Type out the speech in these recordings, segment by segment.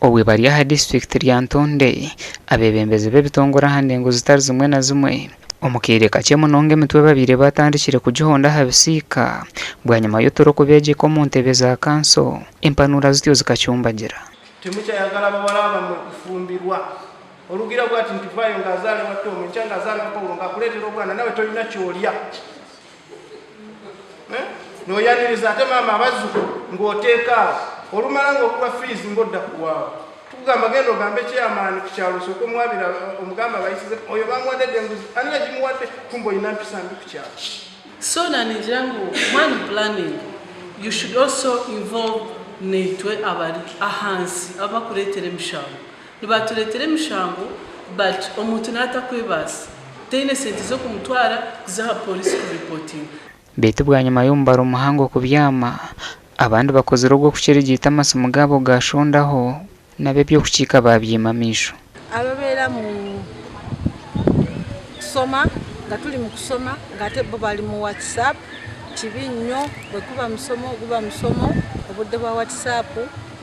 Obwe bari aha district Lyantonde abebembezi b'ebitongora hande ngo zitari zimwe na zimwe omukiire kakye munonga emitwe babiri batandikire kugihonda aha bisiika bwanyuma y'otoroko beegeka mu ntebe za kanso empanura zityo zikacyumbagira. Temukyayagala bawala bamwe kufumbirwa olugira bwati nti vayo ng'azaale watto omunkya ng'azaale Pawulo ng'akuleetera obwana nawe tolina ky'olya n'oyaniriza ate maama abazzukulu ng'oteekaawo olumala ng'okuba fees ng'odda kuwaawo tukugamba genda ogambe chairman ku kyalo sooka omwabira omugamba bayisize oyo bamuwadde enguzi ani yagimuwadde kumbe olina mpisa mbi ku kyalo. So nanijira ngu one planning you should also involve neitwe abari ahansi abakuleetera emishango nibatuleetera emishango but omuntu n'atakwebasa teine sente z'okumutwara kuzaha polisi kureporting. Baitu bwanyuma y'omubaro omuhango kubyama abandi bakozere ogwo kukyeregyeta amasimu gaabo gashondaho nabe ebyokukiika babyima amisho. Ababeera mu kusoma nga tuli mu kusoma ng'ate bo bali mu WhatsApp kibi nnyo bwe kuba musomo obudde bwa WhatsApp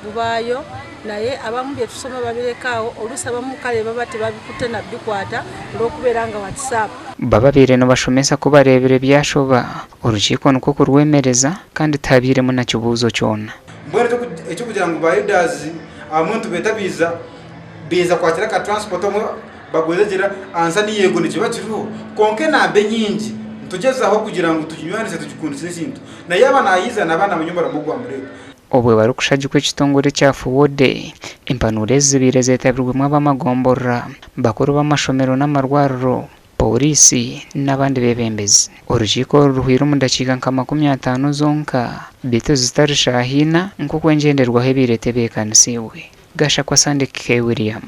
bubaayo naye abamu bye tusoma babirekaawo oluusi abamu kale baba tebabikutte nabikwata olw'okubeera nga WhatsApp. Bababeire no bashomesa kubareebera ebyashoba orukiiko nikwo kurwemereza kandi tabiiremu na kibuuzo kyona. Mbwene ekyokugira ngu bayidazi amuntu betabiza biza kwakira ka transport omwe bagwezegera ansa ni yego nikiba kiriho konke nambe nyingi tugezaho kugira ngo tukinywanise tukikundise ekintu naye abana ayiza n'abana munyumba ramugwa mureko. Obwe bari kushagikwa ekitongore kya Fuwode empanura ezibire zeetabirwemu ab'amagomborra bakuru b'amashomero n'amarwariro polisi n'abandi bebembezi. Orukiiko ruhwire mu dakiika nka 50 zonka baitu zitari shaahina nk'oku engenderwaho ebiire tebeekanisiibwe. Gasha kwa Sande K. William.